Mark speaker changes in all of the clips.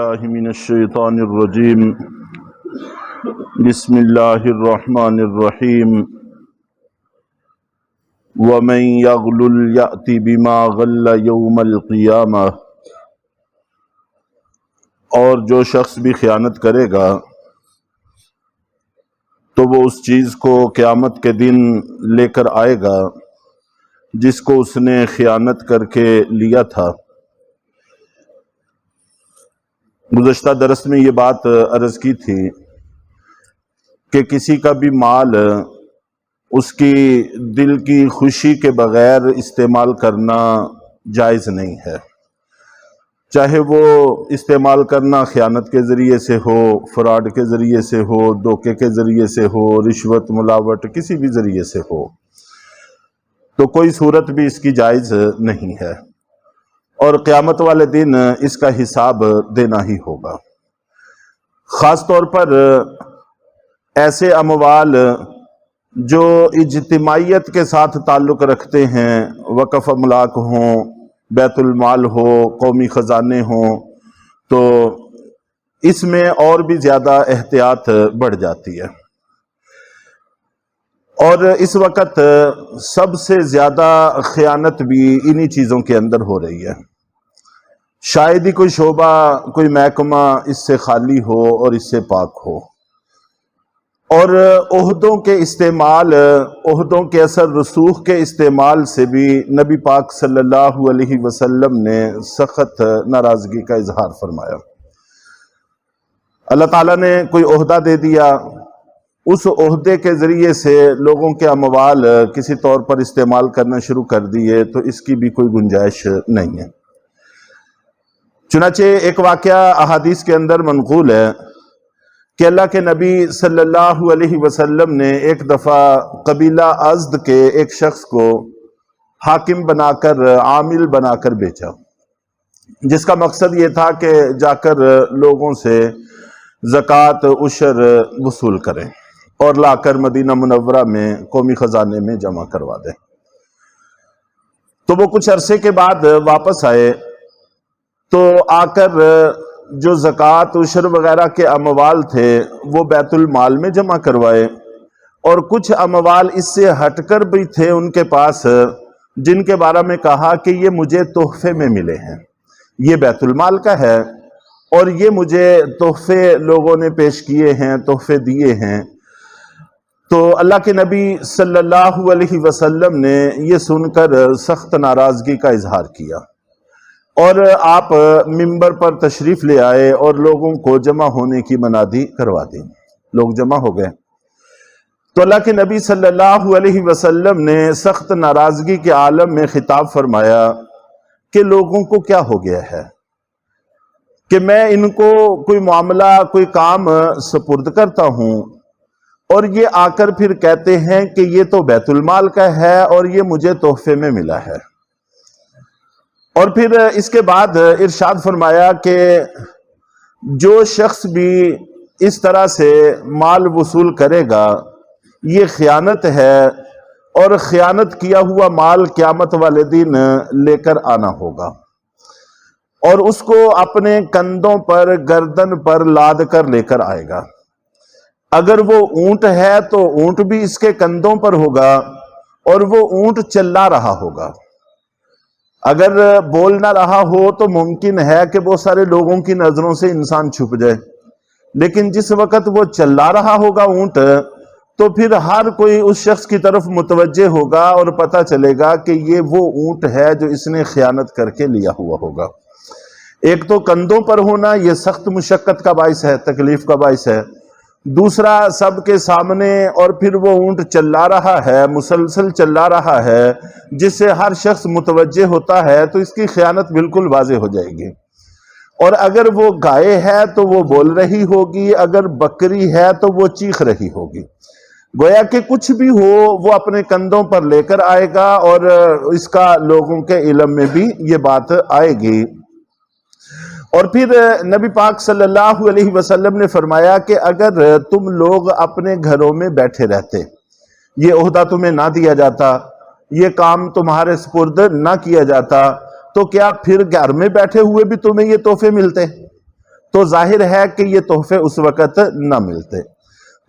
Speaker 1: باللہ من الشیطان الرجیم بسم اللہ الرحمن الرحیم ومن یغلل یأتی بما غل یوم القیامہ، اور جو شخص بھی خیانت کرے گا تو وہ اس چیز کو قیامت کے دن لے کر آئے گا جس کو اس نے خیانت کر کے لیا تھا۔ گزشتہ درس میں یہ بات عرض کی تھی کہ کسی کا بھی مال اس کی دل کی خوشی کے بغیر استعمال کرنا جائز نہیں ہے، چاہے وہ استعمال کرنا خیانت کے ذریعے سے ہو، فراڈ کے ذریعے سے ہو، دھوکے کے ذریعے سے ہو، رشوت ملاوٹ کسی بھی ذریعے سے ہو، تو کوئی صورت بھی اس کی جائز نہیں ہے، اور قیامت والے دن اس کا حساب دینا ہی ہوگا۔ خاص طور پر ایسے اموال جو اجتماعیت کے ساتھ تعلق رکھتے ہیں، وقف املاک ہوں، بیت المال ہو، قومی خزانے ہوں، تو اس میں اور بھی زیادہ احتیاط بڑھ جاتی ہے، اور اس وقت سب سے زیادہ خیانت بھی انہی چیزوں کے اندر ہو رہی ہے۔ شاید ہی کوئی شعبہ، کوئی محکمہ اس سے خالی ہو اور اس سے پاک ہو، اور عہدوں کے استعمال، عہدوں کے اثر رسوخ کے استعمال سے بھی نبی پاک صلی اللہ علیہ وسلم نے سخت ناراضگی کا اظہار فرمایا۔ اللہ تعالیٰ نے کوئی عہدہ دے دیا، اس عہدے کے ذریعے سے لوگوں کے اموال کسی طور پر استعمال کرنا شروع کر دیے تو اس کی بھی کوئی گنجائش نہیں ہے۔ چنانچہ ایک واقعہ احادیث کے اندر منقول ہے کہ اللہ کے نبی صلی اللہ علیہ وسلم نے ایک دفعہ قبیلہ ازد کے ایک شخص کو حاکم بنا کر، عامل بنا کر بھیجا، جس کا مقصد یہ تھا کہ جا کر لوگوں سے زکوٰۃ عشر وصول کریں اور لا کر مدینہ منورہ میں قومی خزانے میں جمع کروا دیں۔ تو وہ کچھ عرصے کے بعد واپس آئے، تو آ کر جو زکوٰۃ عشر وغیرہ کے اموال تھے وہ بیت المال میں جمع کروائے، اور کچھ اموال اس سے ہٹ کر بھی تھے ان کے پاس جن کے بارے میں کہا کہ یہ مجھے تحفے میں ملے ہیں، یہ بیت المال کا ہے اور یہ مجھے تحفے لوگوں نے پیش کیے ہیں، تحفے دیے ہیں۔ تو اللہ کے نبی صلی اللہ علیہ وسلم نے یہ سن کر سخت ناراضگی کا اظہار کیا، اور آپ منبر پر تشریف لے آئے اور لوگوں کو جمع ہونے کی منادی کروا دی۔ لوگ جمع ہو گئے تو اللہ کے نبی صلی اللہ علیہ وسلم نے سخت ناراضگی کے عالم میں خطاب فرمایا کہ لوگوں کو کیا ہو گیا ہے کہ میں ان کو کوئی معاملہ، کوئی کام سپرد کرتا ہوں اور یہ آ کر پھر کہتے ہیں کہ یہ تو بیت المال کا ہے اور یہ مجھے تحفے میں ملا ہے۔ اور پھر اس کے بعد ارشاد فرمایا کہ جو شخص بھی اس طرح سے مال وصول کرے گا یہ خیانت ہے، اور خیانت کیا ہوا مال قیامت والے دن لے کر آنا ہوگا، اور اس کو اپنے کندھوں پر، گردن پر لاد کر لے کر آئے گا۔ اگر وہ اونٹ ہے تو اونٹ بھی اس کے کندھوں پر ہوگا اور وہ اونٹ چلا رہا ہوگا۔ اگر بول نہ رہا ہو تو ممکن ہے کہ بہت سارے لوگوں کی نظروں سے انسان چھپ جائے، لیکن جس وقت وہ چلا رہا ہوگا اونٹ، تو پھر ہر کوئی اس شخص کی طرف متوجہ ہوگا اور پتہ چلے گا کہ یہ وہ اونٹ ہے جو اس نے خیانت کر کے لیا ہوا ہوگا۔ ایک تو کندھوں پر ہونا یہ سخت مشقت کا باعث ہے، تکلیف کا باعث ہے، دوسرا سب کے سامنے، اور پھر وہ اونٹ چلا رہا ہے، مسلسل چلا رہا ہے، جس سے ہر شخص متوجہ ہوتا ہے تو اس کی خیانت بالکل واضح ہو جائے گی۔ اور اگر وہ گائے ہے تو وہ بول رہی ہوگی، اگر بکری ہے تو وہ چیخ رہی ہوگی، گویا کہ کچھ بھی ہو وہ اپنے کندھوں پر لے کر آئے گا، اور اس کا لوگوں کے علم میں بھی یہ بات آئے گی۔ اور پھر نبی پاک صلی اللہ علیہ وسلم نے فرمایا کہ اگر تم لوگ اپنے گھروں میں بیٹھے رہتے، یہ عہدہ تمہیں نہ دیا جاتا، یہ کام تمہارے سپرد نہ کیا جاتا، تو کیا پھر گھر میں بیٹھے ہوئے بھی تمہیں یہ تحفے ملتے؟ تو ظاہر ہے کہ یہ تحفے اس وقت نہ ملتے۔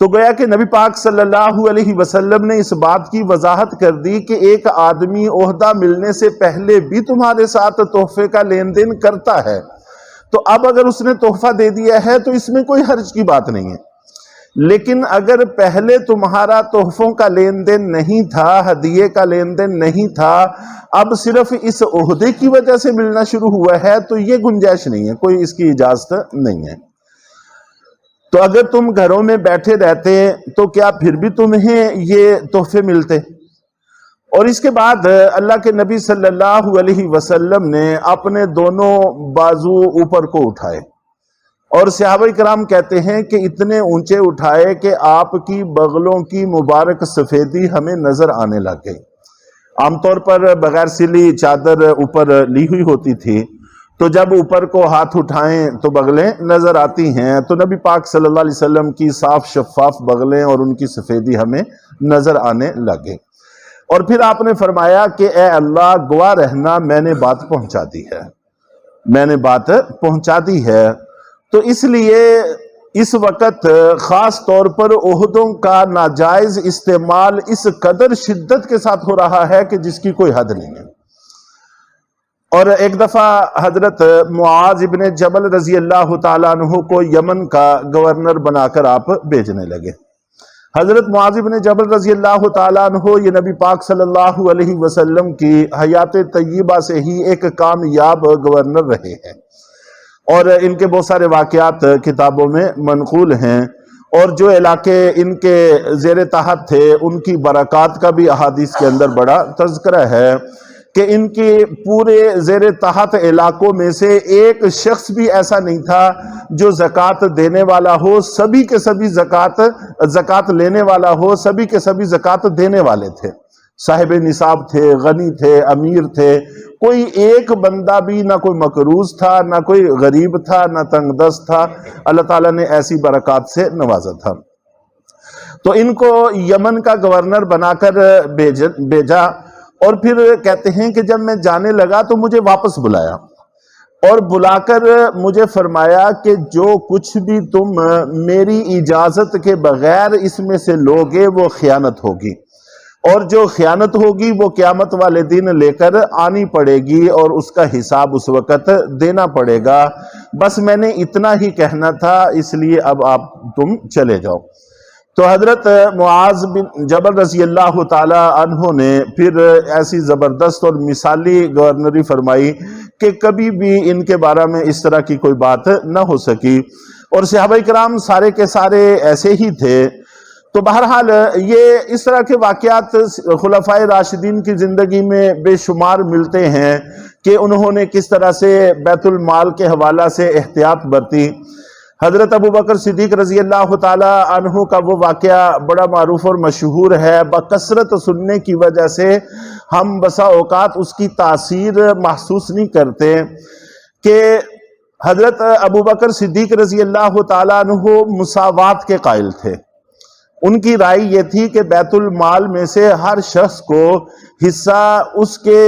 Speaker 1: تو گویا کہ نبی پاک صلی اللہ علیہ وسلم نے اس بات کی وضاحت کر دی کہ ایک آدمی عہدہ ملنے سے پہلے بھی تمہارے ساتھ تحفے کا لین دین کرتا ہے، تو اب اگر اس نے تحفہ دے دیا ہے تو اس میں کوئی حرج کی بات نہیں ہے۔ لیکن اگر پہلے تمہارا تحفوں کا لین دین نہیں تھا، ہدیے کا لین دین نہیں تھا، اب صرف اس عہدے کی وجہ سے ملنا شروع ہوا ہے، تو یہ گنجائش نہیں ہے، کوئی اس کی اجازت نہیں ہے۔ تو اگر تم گھروں میں بیٹھے رہتے تو کیا پھر بھی تمہیں یہ تحفے ملتے؟ اور اس کے بعد اللہ کے نبی صلی اللہ علیہ وسلم نے اپنے دونوں بازو اوپر کو اٹھائے، اور صحابہ کرام کہتے ہیں کہ اتنے اونچے اٹھائے کہ آپ کی بغلوں کی مبارک سفیدی ہمیں نظر آنے لگ گئی۔ عام طور پر بغیر سلی چادر اوپر لی ہوئی ہوتی تھی، تو جب اوپر کو ہاتھ اٹھائیں تو بغلیں نظر آتی ہیں، تو نبی پاک صلی اللہ علیہ وسلم کی صاف شفاف بغلیں اور ان کی سفیدی ہمیں نظر آنے لگے۔ اور پھر آپ نے فرمایا کہ اے اللہ گواہ رہنا، میں نے بات پہنچا دی ہے، میں نے بات پہنچا دی ہے۔ تو اس لیے اس وقت خاص طور پر عہدوں کا ناجائز استعمال اس قدر شدت کے ساتھ ہو رہا ہے کہ جس کی کوئی حد نہیں ہے۔ اور ایک دفعہ حضرت معاذ ابن جبل رضی اللہ تعالیٰ عنہ کو یمن کا گورنر بنا کر آپ بھیجنے لگے۔ حضرت معاذ ابن جبل رضی اللہ تعالیٰ عنہ یہ نبی پاک صلی اللہ علیہ وسلم کی حیات طیبہ سے ہی ایک کامیاب گورنر رہے ہیں، اور ان کے بہت سارے واقعات کتابوں میں منقول ہیں، اور جو علاقے ان کے زیر تحت تھے ان کی برکات کا بھی احادیث کے اندر بڑا تذکرہ ہے کہ ان کے پورے زیر تحت علاقوں میں سے ایک شخص بھی ایسا نہیں تھا جو زکوٰۃ دینے والا ہو، سبھی کے سبھی زکوٰۃ لینے والا ہو، سبھی کے سبھی زکوٰۃ دینے والے تھے، صاحب نصاب تھے، غنی تھے، امیر تھے، کوئی ایک بندہ بھی نہ کوئی مقروض تھا، نہ کوئی غریب تھا، نہ تنگ دست تھا۔ اللہ تعالیٰ نے ایسی برکات سے نوازا تھا۔ تو ان کو یمن کا گورنر بنا کر بھیجا، اور پھر کہتے ہیں کہ جب میں جانے لگا تو مجھے واپس بلایا، اور بلا کر مجھے فرمایا کہ جو کچھ بھی تم میری اجازت کے بغیر اس میں سے لوگے وہ خیانت ہوگی، اور جو خیانت ہوگی وہ قیامت والے دن لے کر آنی پڑے گی، اور اس کا حساب اس وقت دینا پڑے گا۔ بس میں نے اتنا ہی کہنا تھا، اس لیے اب آپ تم چلے جاؤ۔ تو حضرت معاذ بن جبل رضی اللہ تعالی عنہ نے پھر ایسی زبردست اور مثالی گورنری فرمائی کہ کبھی بھی ان کے بارے میں اس طرح کی کوئی بات نہ ہو سکی، اور صحابہ کرام سارے کے سارے ایسے ہی تھے۔ تو بہرحال یہ اس طرح کے واقعات خلفائے راشدین کی زندگی میں بے شمار ملتے ہیں کہ انہوں نے کس طرح سے بیت المال کے حوالہ سے احتیاط برتی۔ حضرت ابو بکر صدیق رضی اللہ تعالی عنہ کا وہ واقعہ بڑا معروف اور مشہور ہے، بکثرت سننے کی وجہ سے ہم بسا اوقات اس کی تاثیر محسوس نہیں کرتے، کہ حضرت ابو بکر صدیق رضی اللہ تعالی عنہ مساوات کے قائل تھے۔ ان کی رائے یہ تھی کہ بیت المال میں سے ہر شخص کو حصہ اس کے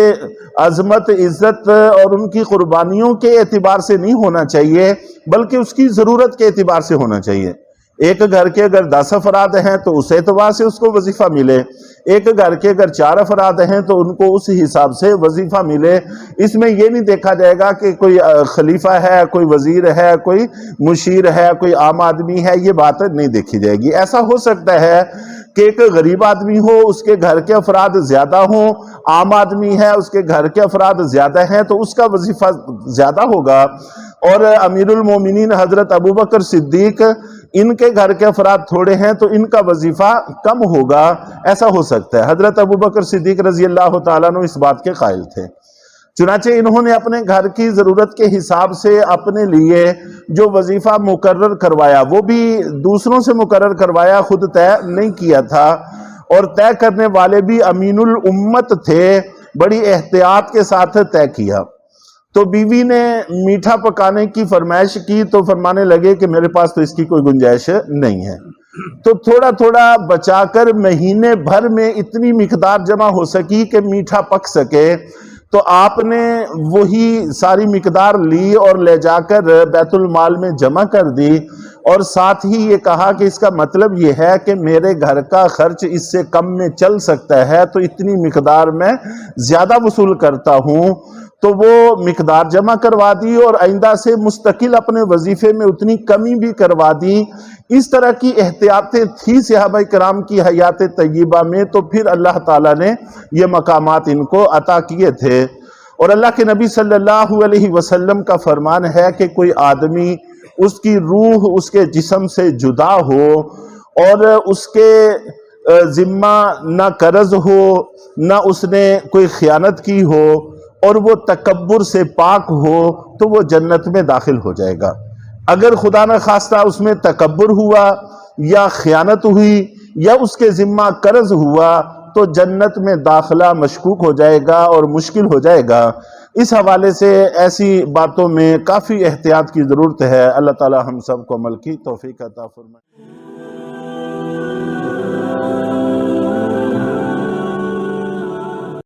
Speaker 1: عظمت، عزت اور ان کی قربانیوں کے اعتبار سے نہیں ہونا چاہیے، بلکہ اس کی ضرورت کے اعتبار سے ہونا چاہیے۔ ایک گھر کے اگر 10 افراد ہیں تو اس اعتبار سے اس کو وظیفہ ملے، ایک گھر کے اگر 4 افراد ہیں تو ان کو اس حساب سے وظیفہ ملے۔ اس میں یہ نہیں دیکھا جائے گا کہ کوئی خلیفہ ہے، کوئی وزیر ہے، کوئی مشیر ہے، کوئی عام آدمی ہے، یہ بات نہیں دیکھی جائے گی۔ ایسا ہو سکتا ہے کہ ایک غریب آدمی ہو، اس کے گھر کے افراد زیادہ ہوں، عام آدمی ہے، اس کے گھر کے افراد زیادہ ہیں تو اس کا وظیفہ زیادہ ہوگا، اور امیر المومنین حضرت ابو بکر صدیق ان کے گھر کے افراد تھوڑے ہیں تو ان کا وظیفہ کم ہوگا، ایسا ہو سکتا ہے۔ حضرت ابو بکر صدیق رضی اللہ تعالیٰ عنہ اس بات کے قائل تھے، چنانچہ انہوں نے اپنے گھر کی ضرورت کے حساب سے اپنے لیے جو وظیفہ مقرر کروایا وہ بھی دوسروں سے مقرر کروایا، خود طے نہیں کیا تھا، اور طے کرنے والے بھی امین الامت تھے، بڑی احتیاط کے ساتھ طے کیا۔ تو بیوی نے میٹھا پکانے کی فرمائش کی تو فرمانے لگے کہ میرے پاس تو اس کی کوئی گنجائش نہیں ہے، تو تھوڑا تھوڑا بچا کر مہینے بھر میں اتنی مقدار جمع ہو سکی کہ میٹھا پک سکے۔ تو آپ نے وہی ساری مقدار لی اور لے جا کر بیت المال میں جمع کر دی، اور ساتھ ہی یہ کہا کہ اس کا مطلب یہ ہے کہ میرے گھر کا خرچ اس سے کم میں چل سکتا ہے تو اتنی مقدار میں زیادہ وصول کرتا ہوں، تو وہ مقدار جمع کروا دی اور آئندہ سے مستقل اپنے وظیفے میں اتنی کمی بھی کروا دی۔ اس طرح کی احتیاطیں تھی صحابہ کرام کی حیات طیبہ میں، تو پھر اللہ تعالیٰ نے یہ مقامات ان کو عطا کیے تھے۔ اور اللہ کے نبی صلی اللہ علیہ وسلم کا فرمان ہے کہ کوئی آدمی اس کی روح اس کے جسم سے جدا ہو اور اس کے ذمہ نہ قرض ہو، نہ اس نے کوئی خیانت کی ہو، اور وہ تکبر سے پاک ہو، تو وہ جنت میں داخل ہو جائے گا۔ اگر خدا نہ خواستہ اس میں تکبر ہوا یا خیانت ہوئی یا اس کے ذمہ قرض ہوا تو جنت میں داخلہ مشکوک ہو جائے گا اور مشکل ہو جائے گا۔ اس حوالے سے ایسی باتوں میں کافی احتیاط کی ضرورت ہے۔ اللہ تعالی ہم سب کو عمل کی توفیق عطا فرمائے۔